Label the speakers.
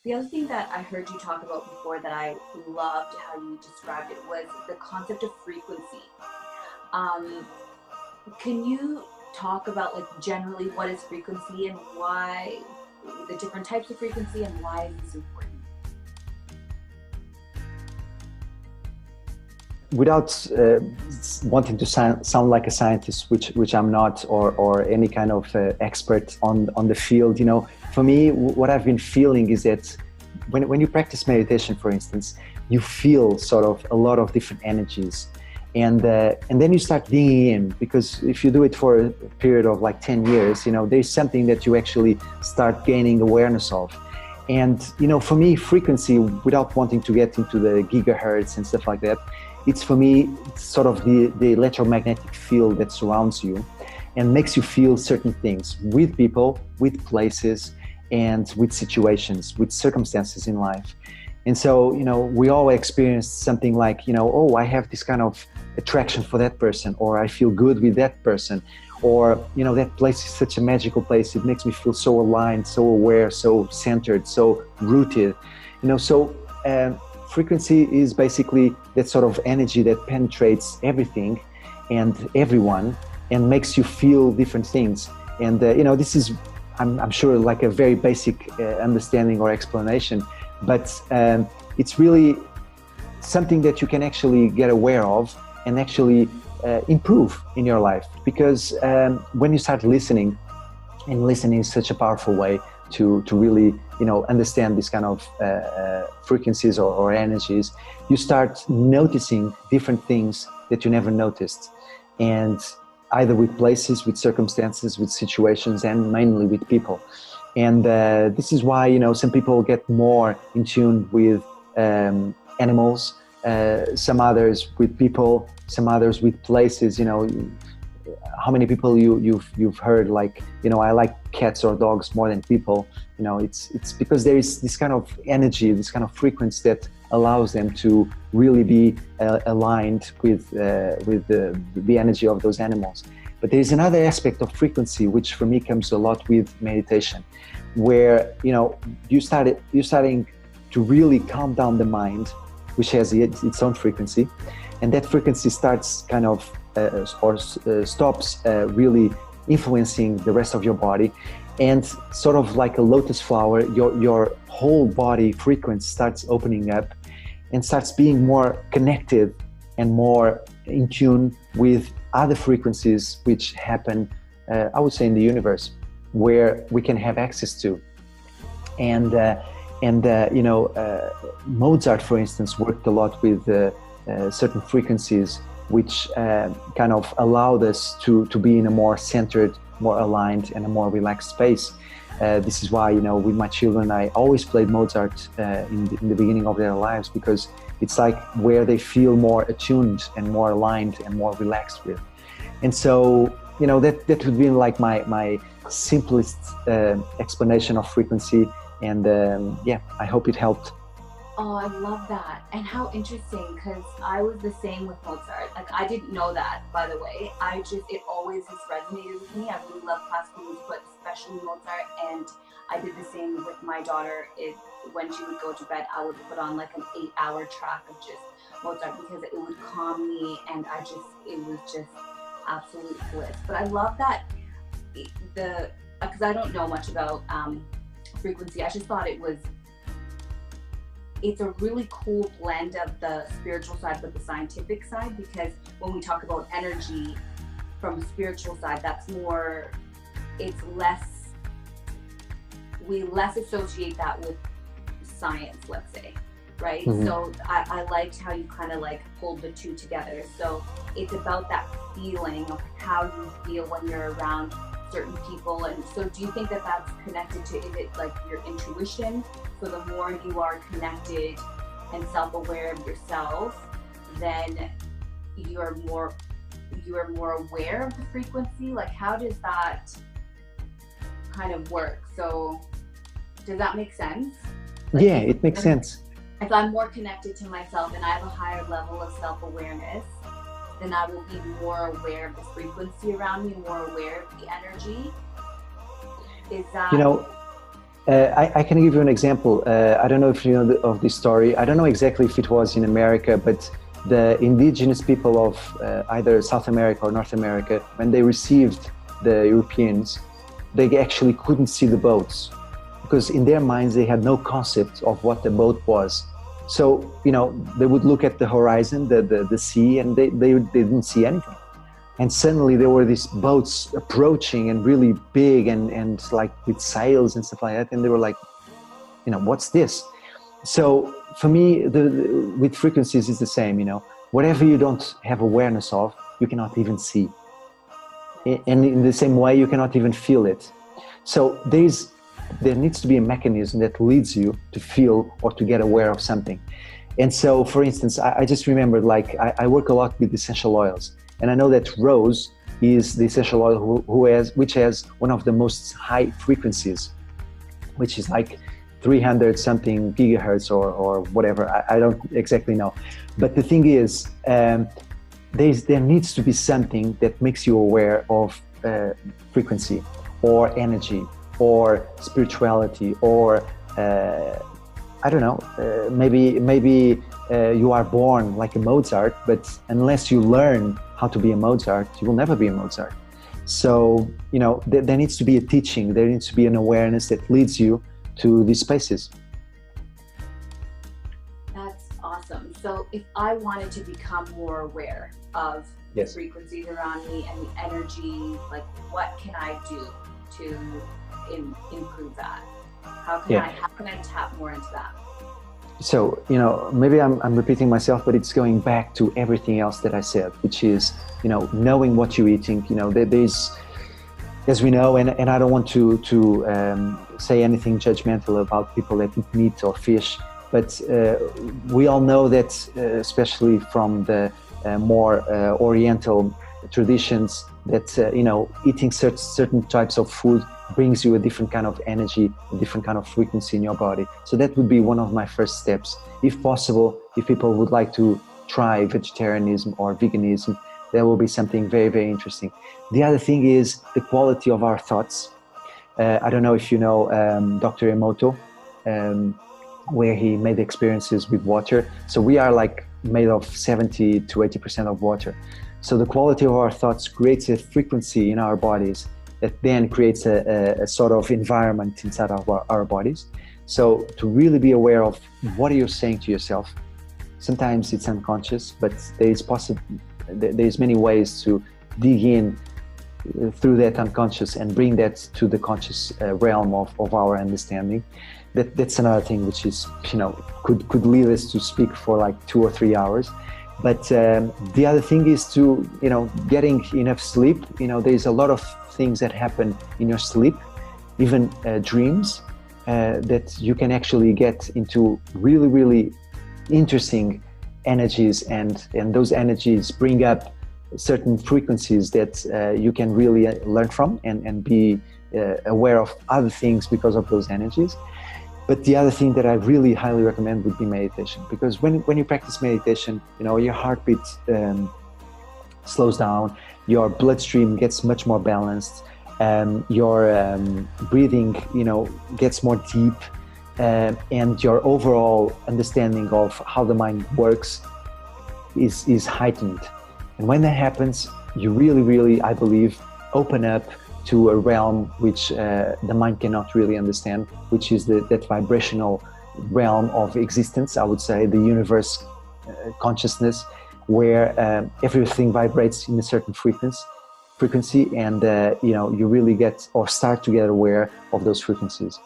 Speaker 1: The other thing that I heard you talk about before that I loved how you described it was the concept of frequency. Um, can you talk about like generally what is frequency and why the different types of frequency and why is this important?
Speaker 2: Without wanting to sound like a scientist, which I'm not, or any kind of expert on the field, for me, what I've been feeling is that when you practice meditation, for instance, you feel sort of a lot of different energies, and then you start digging in, because if you do it for a period of like 10 years, there's something that you actually start gaining awareness of. And for me, frequency, without wanting to get into the gigahertz and stuff like that, it's for me sort of the electromagnetic field that surrounds you and makes you feel certain things with people, with places, and with situations, with circumstances in life. And so, we all experience something like, oh, I have this kind of attraction for that person, or I feel good with that person, or, that place is such a magical place. It makes me feel so aligned, so aware, so centered, so rooted, frequency is basically that sort of energy that penetrates everything and everyone and makes you feel different things. And, this is, I'm sure, like a very basic understanding or explanation, but it's really something that you can actually get aware of and actually improve in your life. Because when you start listening, and listening is such a powerful way to really understand this kind of frequencies or energies, you start noticing different things that you never noticed, and either with places, with circumstances, with situations, and mainly with people. And this is why some people get more in tune with animals, some others with people, some others with places. How many people you've heard like, I like cats or dogs more than people. It's because there is this kind of energy, this kind of frequency that allows them to really be aligned with the energy of those animals. But there is another aspect of frequency which for me comes a lot with meditation, where you're starting to really calm down the mind, which has its own frequency, and that frequency starts kind of stops really influencing the rest of your body, and sort of like a lotus flower, your whole body frequency starts opening up and starts being more connected and more in tune with other frequencies which happen, I would say, in the universe, where we can have access to. And Mozart, for instance, worked a lot with certain frequencies which kind of allowed us to be in a more centered, more aligned, and a more relaxed space. This is why, with my children, I always played Mozart in the beginning of their lives, because it's like where they feel more attuned and more aligned and more relaxed with. And so, that would be like my simplest explanation of frequency. And I hope it helped.
Speaker 1: Oh, I love that. And how interesting, because I was the same with Mozart. Like, I didn't know that, by the way. It always has resonated with me. I really love classical music, but especially Mozart. And I did the same with my daughter. When she would go to bed, I would put on like an 8-hour track of just Mozart, because it would calm me, and it was just absolute bliss. But I love that because I don't know much about frequency. I just thought it's a really cool blend of the spiritual side with the scientific side, because when we talk about energy from the spiritual side, we less associate that with science, let's say, right? Mm-hmm. So I liked how you kind of like pulled the two together. So it's about that feeling of how you feel when you're around certain people. And so do you think that that's connected to, is it like your intuition? So the more you are connected and self-aware of yourself, then you are more aware of the frequency. Like, how does that kind of work? So does that make sense? Like,
Speaker 2: yeah, it makes sense.
Speaker 1: If I'm more connected to myself and I have a higher level of self-awareness, then I will be more aware of the frequency around me, more aware of the energy. Is that...
Speaker 2: I can give you an example. I don't know if you know of this story. I don't know exactly if it was in America, but the indigenous people of either South America or North America, when they received the Europeans, they actually couldn't see the boats because in their minds they had no concept of what the boat was. So, you know, they would look at the horizon, the sea, and they didn't see anything. And suddenly there were these boats approaching and really big and like with sails and stuff like that. And they were like, you know, what's this? So for me, with frequencies, it's the same, you know, whatever you don't have awareness of, you cannot even see. And in the same way, you cannot even feel it. So there needs to be a mechanism that leads you to feel or to get aware of something. And so, for instance, I just remembered, like, I work a lot with essential oils. And I know that rose is the essential oil which has one of the most high frequencies, which is like 300 something gigahertz or whatever. I don't exactly know. But the thing is, there needs to be something that makes you aware of frequency or energy or spirituality or I don't know, maybe you are born like a Mozart, but unless you learn how to be a Mozart, you will never be a Mozart. So, you know, there needs to be a teaching, there needs to be an awareness that leads you to these spaces.
Speaker 1: That's awesome. So if I wanted to become more aware of the frequencies around me and the energy, like what can I do to improve that? How can I tap more into that?
Speaker 2: So, you know, maybe I'm repeating myself, but it's going back to everything else that I said, which is, you know, knowing what you're eating. You know, there's, as we know, and I don't want to say anything judgmental about people that eat meat or fish, but we all know that, especially from the more Oriental traditions, that, you know, eating certain types of food brings you a different kind of energy, a different kind of frequency in your body. So that would be one of my first steps. If possible, if people would like to try vegetarianism or veganism, that will be something very, very interesting. The other thing is the quality of our thoughts. I don't know if you know Dr. Emoto, where he made experiences with water. So we are like made of 70 to 80% of water. So the quality of our thoughts creates a frequency in our bodies that then creates a sort of environment inside of our bodies. So to really be aware of what you're saying to yourself, sometimes it's unconscious, but there's many ways to dig in through that unconscious and bring that to the conscious realm of our understanding. That's another thing which is, you know, could lead us to speak for like 2 or 3 hours. But the other thing is to, you know, getting enough sleep. You know, there's a lot of things that happen in your sleep, even dreams, that you can actually get into really, really interesting energies, and those energies bring up certain frequencies that you can really learn from and be aware of other things because of those energies. But the other thing that I really highly recommend would be meditation, because when you practice meditation, you know, your heartbeat slows down, your bloodstream gets much more balanced, your breathing, you know, gets more deep, and your overall understanding of how the mind works is heightened. And when that happens, you really, really, I believe, open up to a realm which the mind cannot really understand, which is that vibrational realm of existence, I would say, the universe consciousness, where everything vibrates in a certain frequency, and you know, you really get or start to get aware of those frequencies.